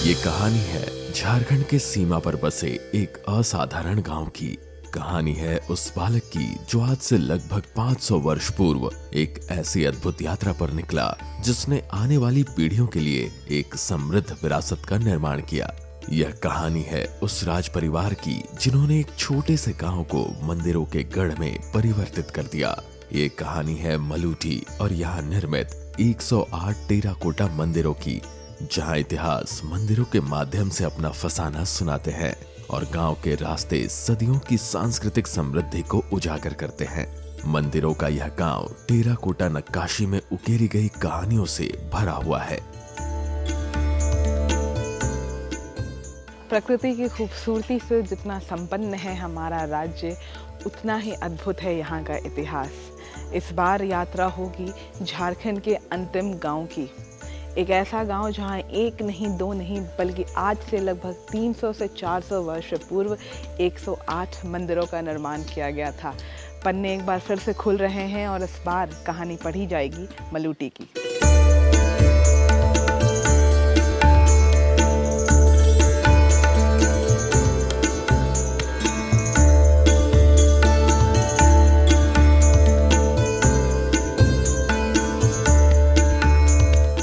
ये कहानी है झारखंड के सीमा पर बसे एक असाधारण गांव की। कहानी है उस बालक की जो आज से लगभग 500 वर्ष पूर्व एक ऐसी अद्भुत यात्रा पर निकला जिसने आने वाली पीढ़ियों के लिए एक समृद्ध विरासत का निर्माण किया। यह कहानी है उस राज परिवार की जिन्होंने एक छोटे से गांव को मंदिरों के गढ़ में परिवर्तित कर दिया। ये कहानी है मलूटी और यहाँ निर्मित 108 टेराकोटा मंदिरों की, जहाँ इतिहास मंदिरों के माध्यम से अपना फसाना सुनाते हैं और गांव के रास्ते सदियों की सांस्कृतिक समृद्धि को उजागर करते हैं। मंदिरों का यह गांव टेराकोटा नक्काशी में उकेरी गई कहानियों से भरा हुआ है। प्रकृति की खूबसूरती से जितना संपन्न है हमारा राज्य, उतना ही अद्भुत है यहाँ का इतिहास। इस बार यात्रा होगी झारखंड के अंतिम गांव की। एक ऐसा गांव जहां एक नहीं दो नहीं बल्कि आज से लगभग 300 से 400 वर्ष पूर्व 108 मंदिरों का निर्माण किया गया था। पन्ने एक बार फिर से खुल रहे हैं और इस बार कहानी पढ़ी जाएगी मलूटी की।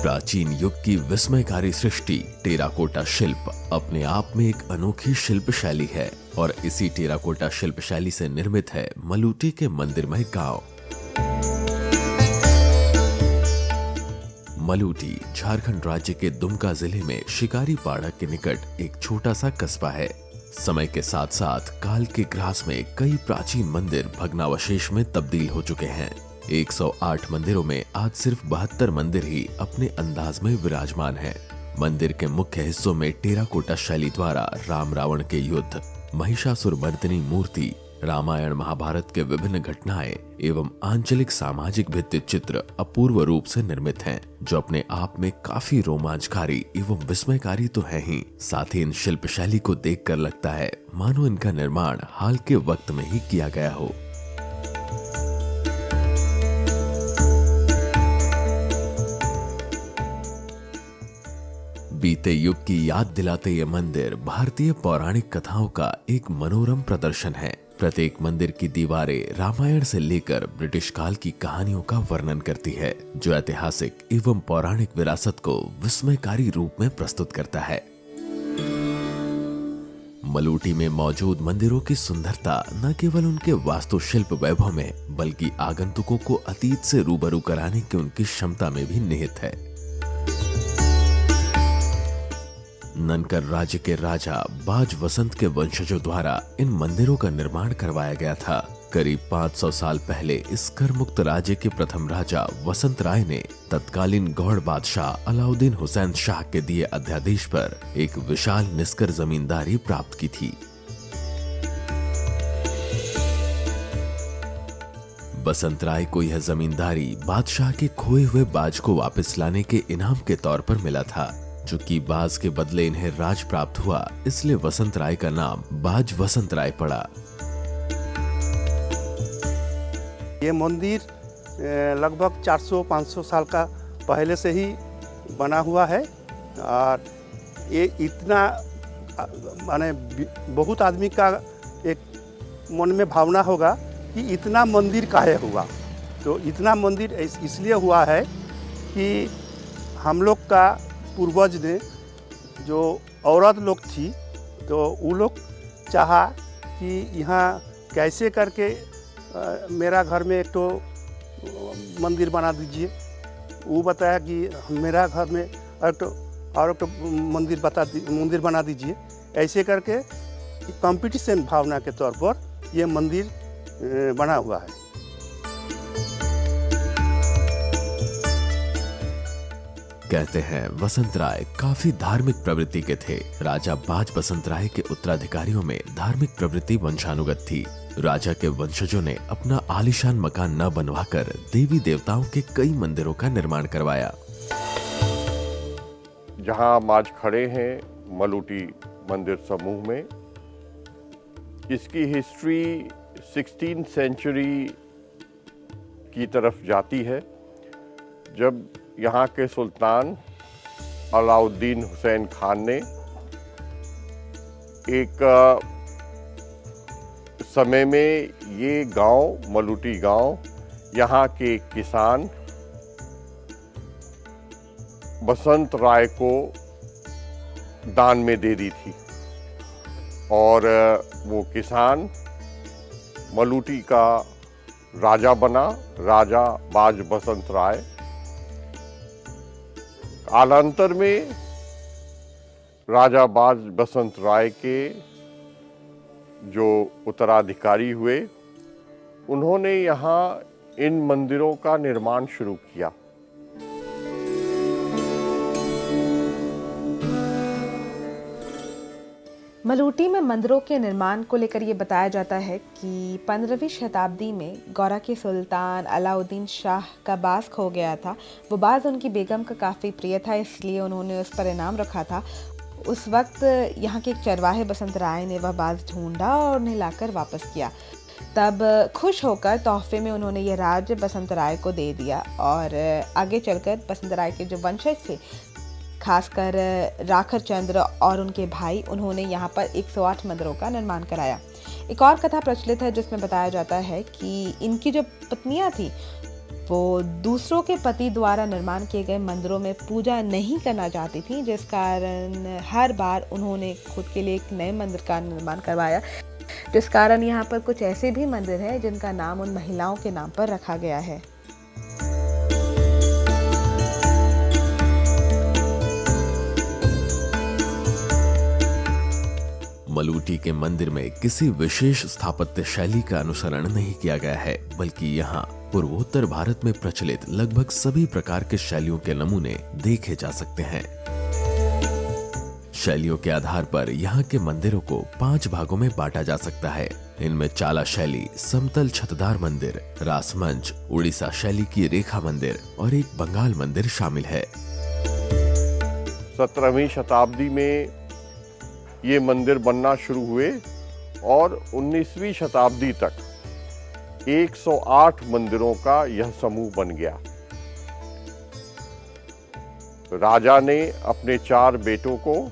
प्राचीन युग की विस्मयकारी सृष्टि टेराकोटा शिल्प अपने आप में एक अनोखी शिल्प शैली है और इसी टेराकोटा शिल्प शैली से निर्मित है मलूटी के मंदिरमय गांव। मलूटी झारखंड राज्य के दुमका जिले में शिकारी पाड़ा के निकट एक छोटा सा कस्बा है। समय के साथ साथ काल के ग्रास में कई प्राचीन मंदिर भग्नावशेष में तब्दील हो चुके हैं। 108 मंदिरों में आज सिर्फ 72 मंदिर ही अपने अंदाज में विराजमान हैं। मंदिर के मुख्य हिस्सों में टेराकोटा शैली द्वारा राम रावण के युद्ध, महिषासुर मर्दिनी मूर्ति, रामायण महाभारत के विभिन्न घटनाएं एवं आंचलिक सामाजिक भित्ति चित्र अपूर्व रूप से निर्मित हैं, जो अपने आप में काफी रोमांचकारी एवं विस्मयकारी तो है ही, साथ ही इन शिल्प शैली को देखकर लगता है मानो इनका निर्माण हाल के वक्त में ही किया गया हो। बीते युग की याद दिलाते ये मंदिर भारतीय पौराणिक कथाओं का एक मनोरम प्रदर्शन है। प्रत्येक मंदिर की दीवारें रामायण से लेकर ब्रिटिश काल की कहानियों का वर्णन करती है, जो ऐतिहासिक एवं पौराणिक विरासत को विस्मयकारी रूप में प्रस्तुत करता है। मलूटी में मौजूद मंदिरों की सुंदरता न केवल उनके वास्तुशिल्प वैभव में, बल्कि आगंतुकों को अतीत से रूबरू कराने की उनकी क्षमता में भी निहित है। ननकर राज्य के राजा बाज वसंत के वंशजों द्वारा इन मंदिरों का निर्माण करवाया गया था। करीब 500 साल पहले इस कर मुक्त राज्य के प्रथम राजा वसंत राय ने तत्कालीन गौड़ बादशाह अलाउद्दीन हुसैन शाह के दिए अध्यादेश पर एक विशाल निस्कर जमींदारी प्राप्त की थी। बसंत राय को यह जमींदारी बादशाह के खोए हुए बाज को वापस लाने के इनाम के तौर पर मिला था। चूंकि बाज के बदले इन्हें राज प्राप्त हुआ, इसलिए वसंत राय का नाम बाज वसंत राय पड़ा। ये मंदिर लगभग 400-500 साल का पहले से ही बना हुआ है और ये इतना माने बहुत आदमी का एक मन में भावना होगा कि इतना मंदिर काहे हुआ। तो इतना मंदिर इसलिए हुआ है कि हम लोग का पूर्वज ने जो औरत लोग थी, तो वो लोग चाहा कि यहाँ कैसे करके मेरा घर में एक तो मंदिर बना दीजिए। वो बताया कि मेरा घर में एक तो मंदिर बना दीजिए। ऐसे करके कंपटीशन भावना के तौर पर ये मंदिर बना हुआ है। कहते हैं वसंत राय काफी धार्मिक प्रवृत्ति के थे। राजा बाज वसंत राय के उत्तराधिकारियों में धार्मिक प्रवृत्ति वंशानुगत थी। राजा के वंशजों ने अपना आलीशान मकान न बनवाकर देवी देवताओं के कई मंदिरों का निर्माण करवाया। जहां हम आज खड़े हैं मलूटी मंदिर समूह में, इसकी हिस्ट्री 16th सेंचुरी की तरफ जाती है, जब यहाँ के सुल्तान अलाउद्दीन हुसैन खान ने एक समय में ये गांव, मलूटी गांव, यहाँ के किसान बसंत राय को दान में दे दी थी और वो किसान मलूटी का राजा बना, राजा बाज बसंत राय। कालांतर में राजा बाज बसंत राय के जो उत्तराधिकारी हुए, उन्होंने यहाँ इन मंदिरों का निर्माण शुरू किया। मलूटी में मंदिरों के निर्माण को लेकर ये बताया जाता है कि 15वीं शताब्दी में गौरा के सुल्तान अलाउद्दीन शाह का बाज खो गया था। वो बाज उनकी बेगम का काफ़ी प्रिय था, इसलिए उन्होंने उस पर इनाम रखा था। उस वक्त यहाँ के एक चरवाहे बसंत राय ने वह बाज ढूंढा और उन्हें लाकर वापस किया। तब खुश होकर तोहफे में उन्होंने ये राज्य बसंत राय को दे दिया और आगे चलकर बसंत राय के जो वंशज थे, खासकर राखर चंद्र और उनके भाई, उन्होंने यहाँ पर 108 मंदिरों का निर्माण कराया। एक और कथा प्रचलित है जिसमें बताया जाता है कि इनकी जो पत्नियाँ थीं वो दूसरों के पति द्वारा निर्माण किए गए मंदिरों में पूजा नहीं करना चाहती थीं, जिस कारण हर बार उन्होंने खुद के लिए एक नए मंदिर का निर्माण करवाया, जिस कारण यहाँ पर कुछ ऐसे भी मंदिर हैं जिनका नाम उन महिलाओं के नाम पर रखा गया है। मलूटी के मंदिर में किसी विशेष स्थापत्य शैली का अनुसरण नहीं किया गया है, बल्कि यहाँ पूर्वोत्तर भारत में प्रचलित लगभग सभी प्रकार के शैलियों के नमूने देखे जा सकते हैं। शैलियों के आधार पर यहाँ के मंदिरों को 5 भागों में बांटा जा सकता है। इनमें चाला शैली, समतल छतदार मंदिर, रासमंच, उड़ीसा शैली की रेखा मंदिर और एक बंगाल मंदिर शामिल है। 17वीं शताब्दी में ये मंदिर बनना शुरू हुए और 19वीं शताब्दी तक 108 मंदिरों का यह समूह बन गया। राजा ने अपने 4 बेटों को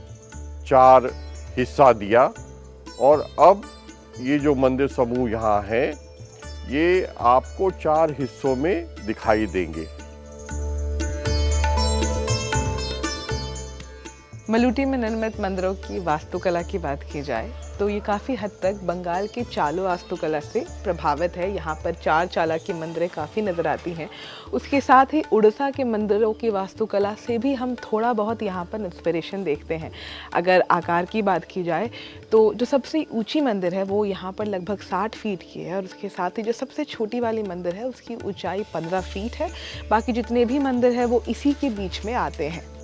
4 हिस्सा दिया और अब ये जो मंदिर समूह यहाँ है, ये आपको 4 हिस्सों में दिखाई देंगे। मलूटी में निर्मित मंदिरों की वास्तुकला की बात की जाए तो ये काफ़ी हद तक बंगाल की चालू वास्तुकला से प्रभावित है। यहाँ पर 4 चाला की मंदिरें काफ़ी नज़र आती हैं। उसके साथ ही उड़ीसा के मंदिरों की वास्तुकला से भी हम थोड़ा बहुत यहाँ पर इंस्पिरेशन देखते हैं। अगर आकार की बात की जाए तो जो सबसे ऊंची मंदिर है वो यहाँ पर लगभग 60 फीट की है और उसके साथ ही जो सबसे छोटी वाली मंदिर है उसकी ऊंचाई 15 फीट है। बाकी जितने भी मंदिर है वो इसी के बीच में आते हैं।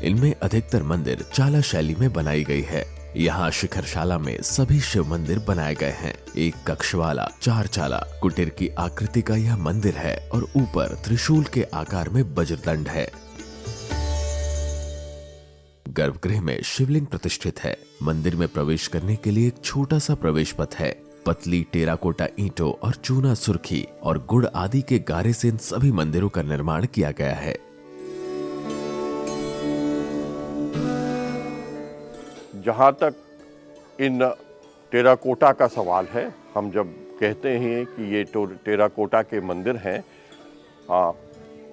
इनमें अधिकतर मंदिर चाला शैली में बनाई गई है। यहाँ शिखरशाला में सभी शिव मंदिर बनाए गए हैं। एक कक्ष वाला 4 चाला कुटीर की आकृति का यह मंदिर है और ऊपर त्रिशूल के आकार में वज्रदंड है। गर्भगृह में शिवलिंग प्रतिष्ठित है। मंदिर में प्रवेश करने के लिए एक छोटा सा प्रवेश पथ है। पतली टेराकोटा ईंटों और चूना सुर्खी और गुड़ आदि के गारे से इन सभी मंदिरों का निर्माण किया गया है। जहाँ तक इन टेराकोटा का सवाल है, हम जब कहते हैं कि ये टेराकोटा के मंदिर हैं,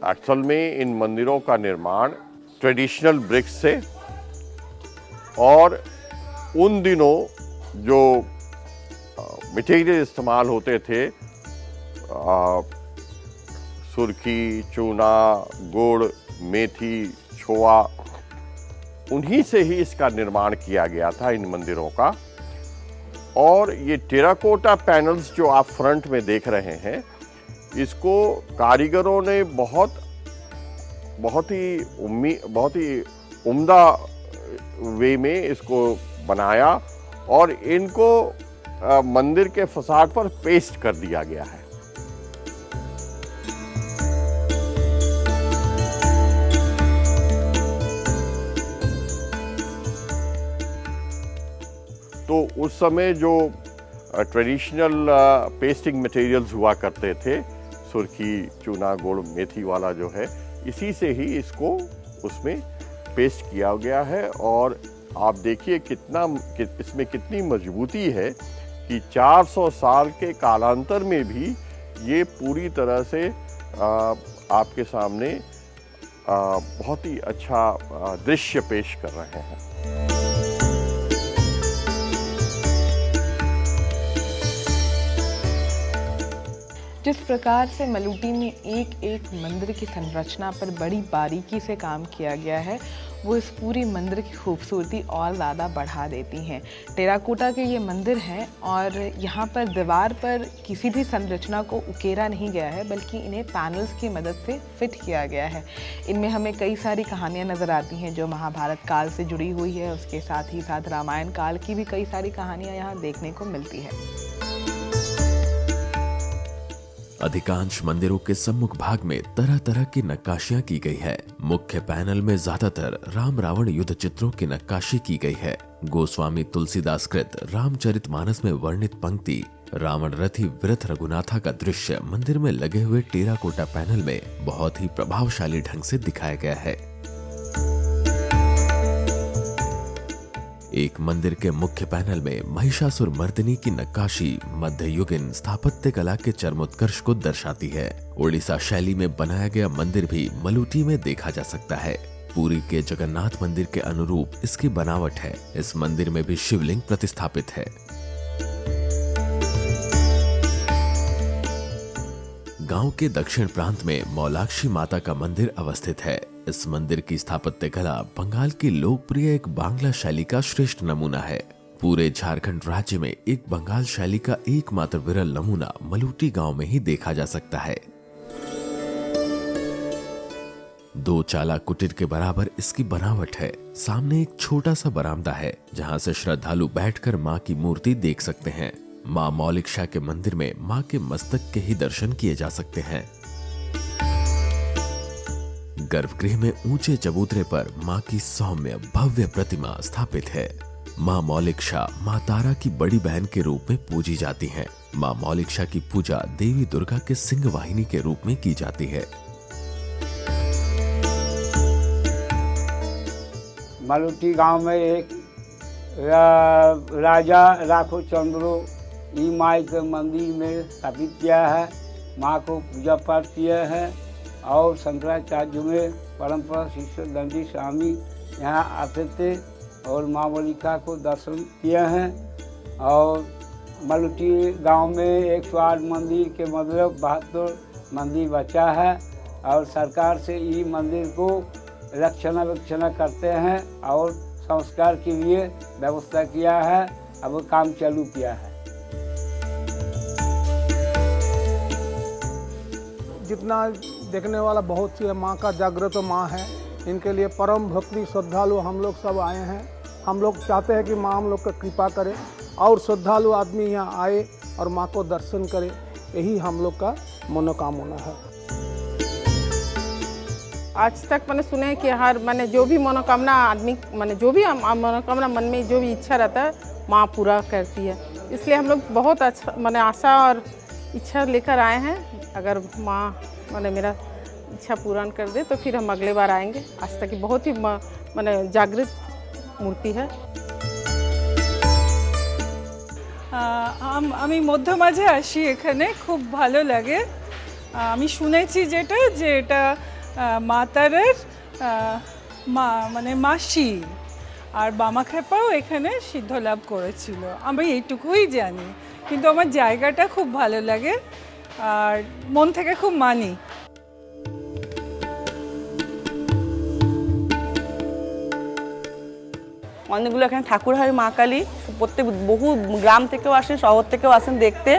असल में इन मंदिरों का निर्माण ट्रेडिशनल ब्रिक्स से और उन दिनों जो मटेरियल इस्तेमाल होते थे, सुर्खी, चूना, गुड़, मेथी, छोआ, उन्हीं से ही इसका निर्माण किया गया था इन मंदिरों का। और ये टेराकोटा पैनल्स जो आप फ्रंट में देख रहे हैं, इसको कारीगरों ने बहुत ही उम्दा वे में इसको बनाया और इनको मंदिर के फसाद पर पेस्ट कर दिया गया है। तो उस समय जो ट्रेडिशनल पेस्टिंग मटेरियल्स हुआ करते थे, सुर्खी, चूना, गुड़, मेथी वाला जो है, इसी से ही इसको उसमें पेस्ट किया गया है। और आप देखिए इसमें कितनी मजबूती है कि 400 साल के कालांतर में भी ये पूरी तरह से आपके सामने बहुत ही अच्छा दृश्य पेश कर रहे हैं। जिस प्रकार से मलूटी में एक एक मंदिर की संरचना पर बड़ी बारीकी से काम किया गया है, वो इस पूरी मंदिर की खूबसूरती और ज़्यादा बढ़ा देती हैं। टेराकोटा के ये मंदिर हैं और यहाँ पर दीवार पर किसी भी संरचना को उकेरा नहीं गया है, बल्कि इन्हें पैनल्स की मदद से फिट किया गया है। इनमें हमें कई सारी कहानियाँ नज़र आती हैं जो महाभारत काल से जुड़ी हुई है, उसके साथ ही साथ रामायण काल की भी कई सारी कहानियाँ यहाँ देखने को मिलती है। अधिकांश मंदिरों के सम्मुख भाग में तरह तरह की नक्काशियां की गई है। मुख्य पैनल में ज्यादातर राम रावण युद्ध चित्रों की नक्काशी की गई है। गोस्वामी तुलसीदास कृत रामचरितमानस में वर्णित पंक्ति रावण रथी विरथ रघुनाथा का दृश्य मंदिर में लगे हुए टेराकोटा पैनल में बहुत ही प्रभावशाली ढंग से दिखाया गया है। एक मंदिर के मुख्य पैनल में महिषासुर मर्दिनी की नक्काशी मध्ययुगीन स्थापत्य कला के चरमोत्कर्ष को दर्शाती है। उड़ीसा शैली में बनाया गया मंदिर भी मलूटी में देखा जा सकता है। पुरी के जगन्नाथ मंदिर के अनुरूप इसकी बनावट है। इस मंदिर में भी शिवलिंग प्रतिस्थापित है। गांव के दक्षिण प्रांत में मौलाक्षी माता का मंदिर अवस्थित है। इस मंदिर की स्थापत्य कला बंगाल की लोकप्रिय एक बांग्ला शैली का श्रेष्ठ नमूना है। पूरे झारखंड राज्य में एक बंगाल शैली का एकमात्र विरल नमूना मलूटी गांव में ही देखा जा सकता है। 2 चाला कुटीर के बराबर इसकी बनावट है। सामने एक छोटा सा बरामदा है जहां से श्रद्धालु बैठकर मां की मूर्ति देख सकते हैं। मां मौलिक्षा के मंदिर में मां के मस्तक के ही दर्शन किए जा सकते हैं। गर्भगृह में ऊंचे चबूतरे पर मां की सौम्य भव्य प्रतिमा स्थापित है। मां मौलिक्षा मां तारा की बड़ी बहन के रूप में पूजी जाती हैं। मां मौलिक्षा की पूजा देवी दुर्गा के सिंह वाहिनी के रूप में की जाती है। मलूटी गांव में एक राजा राखो चंद्रो ई माई के मंदिर में स्थापित किया है। माँ को पूजा पाठ किया है और शंकराचार्य में परंपरा शिष्य दंडी स्वामी यहाँ आते थे और माँ मौलिका को दर्शन किए हैं। और मलूटी गांव में 108 मंदिर के मतलब 72 मंदिर बचा है और सरकार से ये मंदिर को रक्षणावेक्षण करते हैं और संस्कार के लिए व्यवस्था किया है। अब काम चालू किया है। जितना देखने वाला बहुत सी माँ का जागृत माँ है, इनके लिए परम भक्ति श्रद्धालु हम लोग सब आए हैं। हम लोग चाहते हैं कि माँ हम लोग का कृपा करे और श्रद्धालु आदमी यहाँ आए और माँ को दर्शन करे, यही हम लोग का मनोकामना है। आज तक मैंने सुने कि हर मैंने जो भी मनोकामना आदमी मैंने जो भी मनोकामना मन में जो भी इच्छा रहता है माँ पूरा करती है। इसलिए हम लोग बहुत अच्छा मैंने आशा और इच्छा लेकर आए हैं। अगर माँ मैंने मेरा इच्छा पूर्ण कर दे तो फिर हम अगले बार आएंगे। आज तक की बहुत ही मैंने जागृत मूर्ति है। আমি মধ্য মাঝে আসি, এখানে খুব ভালো লাগে। আমি শুনেছি যেটা যে এটা মা তারার মা মানে মাসি আর বামাখ্যাপাও এখানে সিদ্ধ লাভ করেছিল, আমি এইটুকুই জানি। কিন্তু আমার জায়গাটা খুব ভালো লাগে আর মন থেকে খুব মানি। অনেকগুলো এখানে ঠাকুর হয় মা কালী, প্রত্যেক বহু গ্রাম থেকেও আসেন, শহর থেকেও আসেন দেখতে।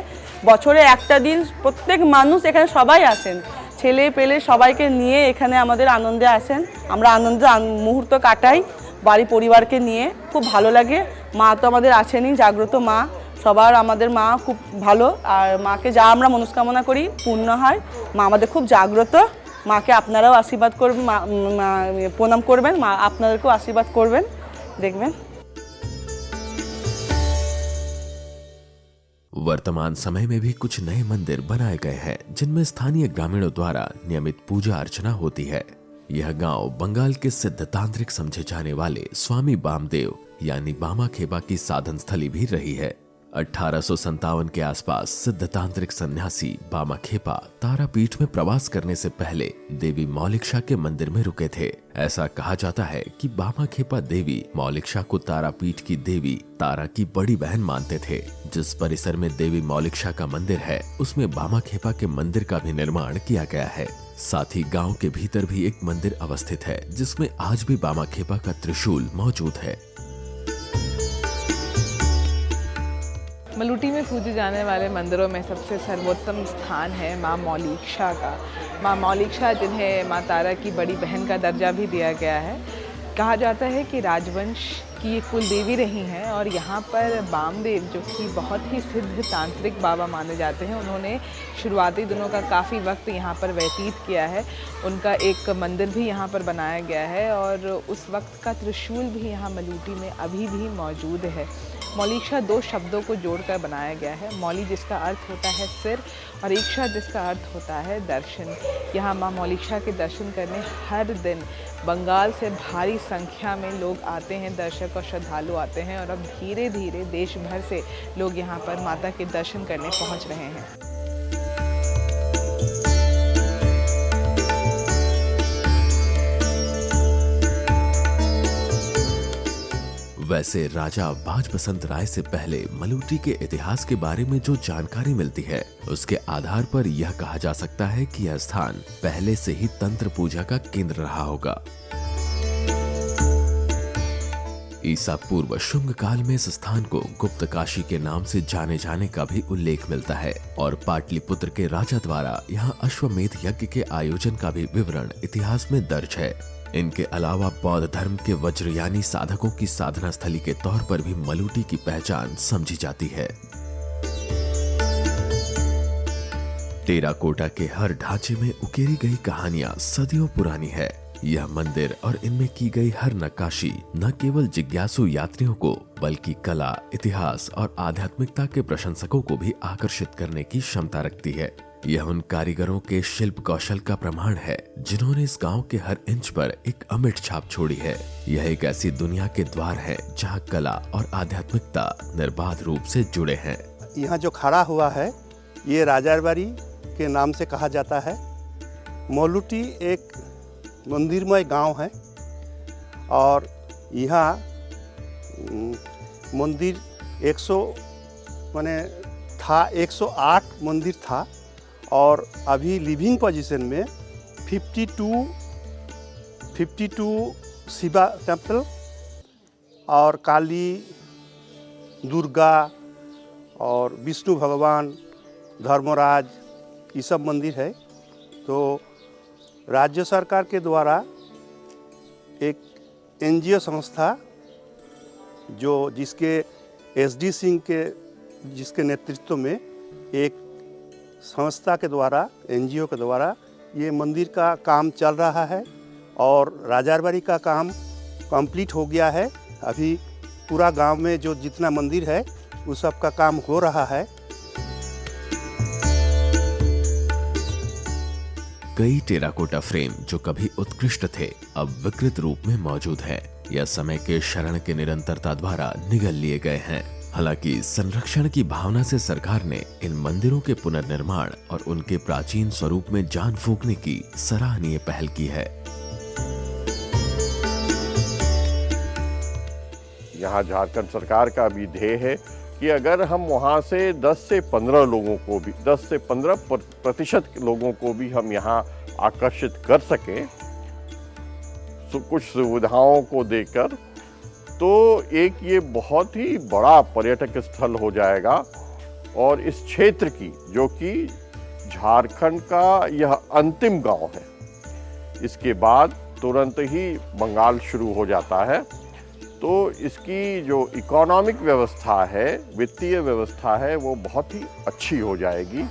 বছরে একটা দিন প্রত্যেক মানুষ এখানে সবাই আসেন, ছেলে পেলে সবাইকে নিয়ে এখানে আমাদের আনন্দে আসেন। আমরা আনন্দ মুহূর্ত কাটাই বাড়ি পরিবারকে নিয়ে, খুব ভালো লাগে। মা তো আমাদের আছেনই, জাগ্রত মা, সবার আমাদের মা খুব ভালো। আর মাকে যা আমরা মনস্কামনা করি পূর্ণ হয়। মা আমাদের খুব জাগ্রত। মাকে আপনারাও আশীর্বাদ করবেন, প্রণাম করবেন, মা আপনাদেরকেও আশীর্বাদ করবেন, দেখবেন। वर्तमान समय में भी कुछ नए मंदिर बनाए गए हैं जिनमें स्थानीय ग्रामीणों द्वारा नियमित पूजा अर्चना होती है। यह गांव बंगाल के सिद्ध तांत्रिक समझे जाने वाले स्वामी बामदेव यानी बामाखेपा की साधन स्थली भी रही है। 1857 के आसपास सिद्ध तांत्रिक सन्यासी बामाखेपा तारापीठ में प्रवास करने से पहले देवी मौलिक्षा के मंदिर में रुके थे। ऐसा कहा जाता है कि बामाखेपा देवी मौलिक्षा को तारापीठ की देवी तारा की बड़ी बहन मानते थे। जिस परिसर में देवी मौलिक्षा का मंदिर है उसमें बामाखेपा के मंदिर का भी निर्माण किया गया है। साथ ही गांव के भीतर भी एक मंदिर अवस्थित है जिसमें आज भी बामाखेपा का त्रिशूल मौजूद है। मलूटी में पूजे जाने वाले मंदिरों में सबसे सर्वोत्तम स्थान है माँ मौलिक्षा का। माँ मौलिक्षा जिन्हें माँ तारा की बड़ी बहन का दर्जा भी दिया गया है। कहा जाता है कि राजवंश की ये कुल देवी रही हैं और यहाँ पर बामदेव जो कि बहुत ही सिद्ध तांत्रिक बाबा माने जाते हैं, उन्होंने शुरुआती दिनों का काफ़ी वक्त यहाँ पर व्यतीत किया है। उनका एक मंदिर भी यहाँ पर बनाया गया है और उस वक्त का त्रिशूल भी यहाँ मलूटी में अभी भी मौजूद है। मौलिक्षा 2 शब्दों को जोड़कर बनाया गया है। मौली जिसका अर्थ होता है सिर और इक्षा जिसका अर्थ होता है दर्शन। यहाँ माँ मौलिक्षा के दर्शन करने हर दिन बंगाल से भारी संख्या में लोग आते हैं, दर्शक और श्रद्धालु आते हैं और अब धीरे धीरे देश भर से लोग यहाँ पर माता के दर्शन करने पहुँच रहे हैं। वैसे राजा बाज बसंत राय से पहले मलूटी के इतिहास के बारे में जो जानकारी मिलती है उसके आधार पर यह कहा जा सकता है कि यह स्थान पहले से ही तंत्र पूजा का केंद्र रहा होगा। ईसा पूर्व शुंग काल में इस स्थान को गुप्त काशी के नाम से जाने जाने का भी उल्लेख मिलता है और पाटलिपुत्र के राजा द्वारा यहाँ अश्वमेध यज्ञ के आयोजन का भी विवरण इतिहास में दर्ज है। इनके अलावा बौद्ध धर्म के वज्रयानी साधकों की साधना स्थली के तौर पर भी मलूटी की पहचान समझी जाती है। टेराकोटा के हर ढांचे में उकेरी गई कहानियां सदियों पुरानी है। यह मंदिर और इनमें की गई हर नक्काशी न केवल जिज्ञासु यात्रियों को बल्कि कला, इतिहास और आध्यात्मिकता के प्रशंसकों को भी आकर्षित करने की क्षमता रखती है। यह उन कारीगरों के शिल्प कौशल का प्रमाण है जिन्होंने इस गांव के हर इंच पर एक अमिट छाप छोड़ी है। यह एक ऐसी दुनिया के द्वार है जहां कला और आध्यात्मिकता निर्बाध रूप से जुड़े हैं। यहाँ जो खड़ा हुआ है ये राजारबाड़ी के नाम से कहा जाता है। मलूटी एक मंदिरमय गांव है और यहाँ मंदिर 108 मंदिर था और अभी लिविंग पोजीशन में 52 शिवा टेम्पल और काली, दुर्गा और विष्णु भगवान, धर्मराज ये सब मंदिर है। तो राज्य सरकार के द्वारा एक एनजीओ संस्था जो जिसके एसडी सिंह के जिसके नेतृत्व में एक संस्था के द्वारा, एनजीओ के द्वारा ये मंदिर का काम चल रहा है और राजारबाड़ी का काम कंप्लीट हो गया है। अभी पूरा गांव में जो जितना मंदिर है उस सब का काम हो रहा है। कई टेराकोटा फ्रेम जो कभी उत्कृष्ट थे अब विकृत रूप में मौजूद हैं। यह समय के शरण के निरंतरता द्वारा निगल लिए गए हैं। हालांकि संरक्षण की भावना से सरकार ने इन मंदिरों के पुनर्निर्माण और उनके प्राचीन स्वरूप में जान फूंकने की सराहनीय पहल की है। यहाँ झारखंड सरकार का भी ध्येय है कि अगर हम वहाँ से 10 से 15 लोगों को भी 10 से 15% लोगों को भी हम यहाँ आकर्षित कर सकें कुछ सुविधाओं को देकर, तो एक ये बहुत ही बड़ा पर्यटक स्थल हो जाएगा और इस क्षेत्र की, जो कि झारखंड का यह अंतिम गांव है, इसके बाद तुरंत ही बंगाल शुरू हो जाता है। तो इसकी जो इकोनॉमिक व्यवस्था है, वित्तीय व्यवस्था है, वो बहुत ही अच्छी हो जाएगी।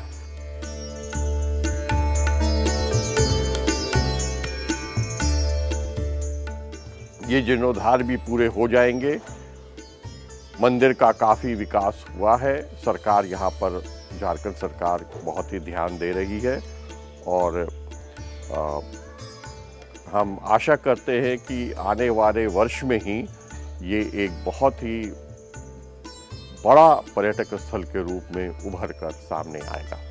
ये जीर्णोद्धार भी पूरे हो जाएंगे मंदिर का काफ़ी विकास हुआ है। सरकार यहाँ पर, झारखंड सरकार बहुत ही ध्यान दे रही है और हम आशा करते हैं कि आने वाले वर्ष में ही ये एक बहुत ही बड़ा पर्यटक स्थल के रूप में उभर कर सामने आएगा।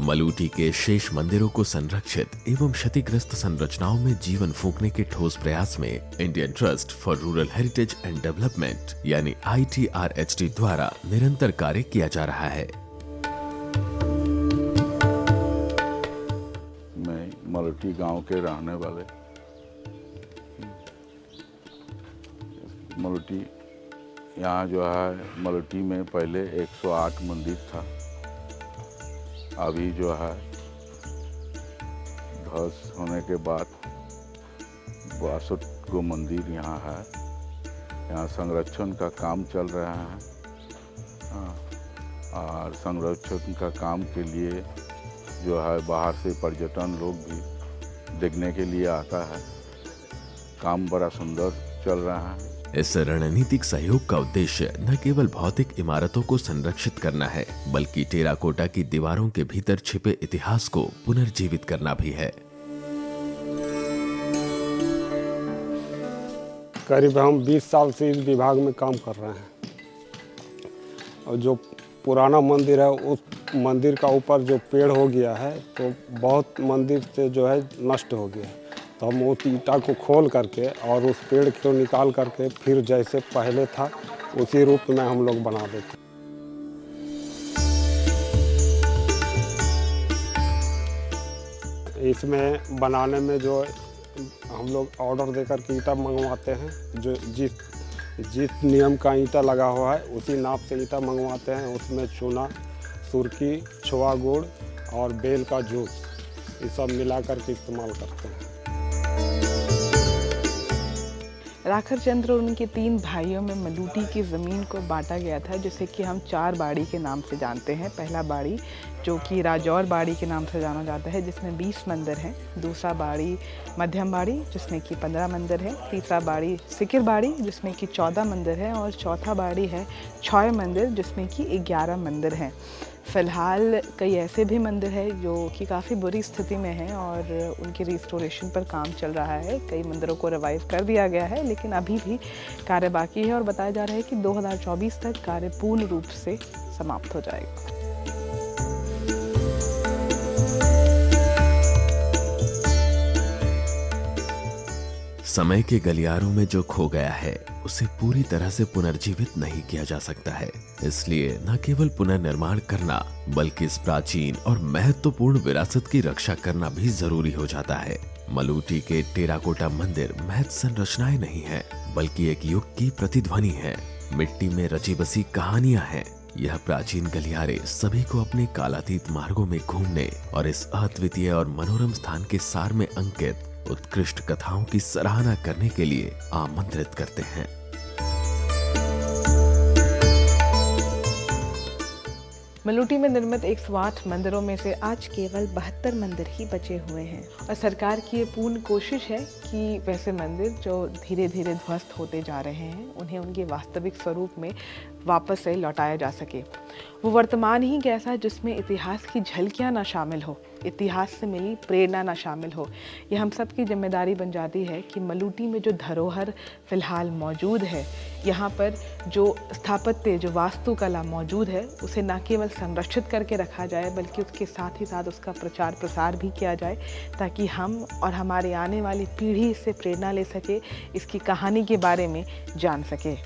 मलूटी के शेष मंदिरों को संरक्षित एवं क्षतिग्रस्त संरचनाओं में जीवन फूंकने के ठोस प्रयास में Indian trust for rural heritage and development यानी ITRHD द्वारा निरंतर कार्य किया जा रहा है। मैं मलूटी गांव के रहने वाले, मलूटी यहाँ जो है मलूटी में पहले 108 मंदिर था। अभी जो है ध्वस्त होने के बाद 62 गो मंदिर यहाँ है। यहाँ संरक्षण का काम चल रहा है। और संरक्षण का काम के लिए जो है बाहर से पर्यटन लोग भी देखने के लिए आता है। काम बड़ा सुंदर चल रहा है। इस रणनीतिक सहयोग का उद्देश्य न केवल भौतिक इमारतों को संरक्षित करना है, बल्कि टेराकोटा की दीवारों के भीतर छिपे इतिहास को पुनर्जीवित करना भी है। करीब हम 20 साल से इस विभाग में काम कर रहे हैं और जो पुराना मंदिर है उस मंदिर का ऊपर जो पेड़ हो गया है तो बहुत मंदिर से जो है नष्ट हो गया। तो हम उस ईंटा को खोल करके और उस पेड़ को निकाल करके फिर जैसे पहले था उसी रूप में हम लोग बना देते। इसमें बनाने में जो हम लोग ऑर्डर देकर के ईंटा मंगवाते हैं, जो जिस नियम का ईंटा लगा हुआ है उसी नाप से ईंटा मंगवाते हैं। उसमें चूना, सुरकी, छोआ गुड़ और बेल का जूस ये सब मिला करके इस्तेमाल करते हैं। राखर चंद्र और उनके 3 भाइयों में मलूटी की ज़मीन को बांटा गया था, जिसे कि हम 4 बाड़ी के नाम से जानते हैं। पहला बाड़ी जो कि राजौर बाड़ी के नाम से जाना जाता है, जिसमें 20 मंदिर हैं। दूसरा बाड़ी मध्यम बाड़ी, जिसमें कि 15 मंदिर हैं। तीसरा बाड़ी सिकिर बाड़ी, जिसमें कि 14 मंदिर हैं। और चौथा बाड़ी है छौय मंदिर, जिसमें कि 11 मंदिर हैं। फ़िलहाल कई ऐसे भी मंदिर हैं जो कि काफ़ी बुरी स्थिति में हैं और उनके रिस्टोरेशन पर काम चल रहा है। कई मंदिरों को रिवाइव कर दिया गया है, लेकिन अभी भी कार्य बाकी है और बताया जा रहा है कि 2024 तक कार्य पूर्ण रूप से समाप्त हो जाएगा। समय के गलियारों में जो खो गया है उसे पूरी तरह से पुनर्जीवित नहीं किया जा सकता है। इसलिए न केवल पुनर्निर्माण करना बल्कि इस प्राचीन और महत्वपूर्ण विरासत की रक्षा करना भी जरूरी हो जाता है। मलूटी के टेराकोटा मंदिर महज संरचनाएं नहीं है, बल्कि एक युग की प्रतिध्वनि है। मिट्टी में रची बसी कहानियां हैं। यह प्राचीन गलियारे सभी को अपने कालातीत मार्गों में घूमने और इस अद्वितीय और मनोरम स्थान के सार में अंकित उत्कृष्ट कथाओं की सराहना करने के लिए आमंत्रित करते हैं। मलूटी में निर्मित 108 मंदिरों में से आज केवल 72 मंदिर ही बचे हुए हैं और सरकार की ये पूर्ण कोशिश है कि वैसे मंदिर जो धीरे धीरे ध्वस्त होते जा रहे हैं उन्हें उनके वास्तविक स्वरूप में वापस से लौटाया जा सके। वो वर्तमान ही कैसा जिसमें इतिहास की झलकियाँ ना शामिल हो, इतिहास से मिली प्रेरणा ना शामिल हो। ये हम सब की जिम्मेदारी बन जाती है कि मलूटी में जो धरोहर फ़िलहाल मौजूद है, यहाँ पर जो स्थापत्य, जो वास्तुकला मौजूद है, उसे न केवल संरक्षित करके रखा जाए बल्कि उसके साथ ही साथ उसका प्रचार प्रसार भी किया जाए, ताकि हम और हमारे आने वाली पीढ़ी इससे प्रेरणा ले सके, इसकी कहानी के बारे में जान सके।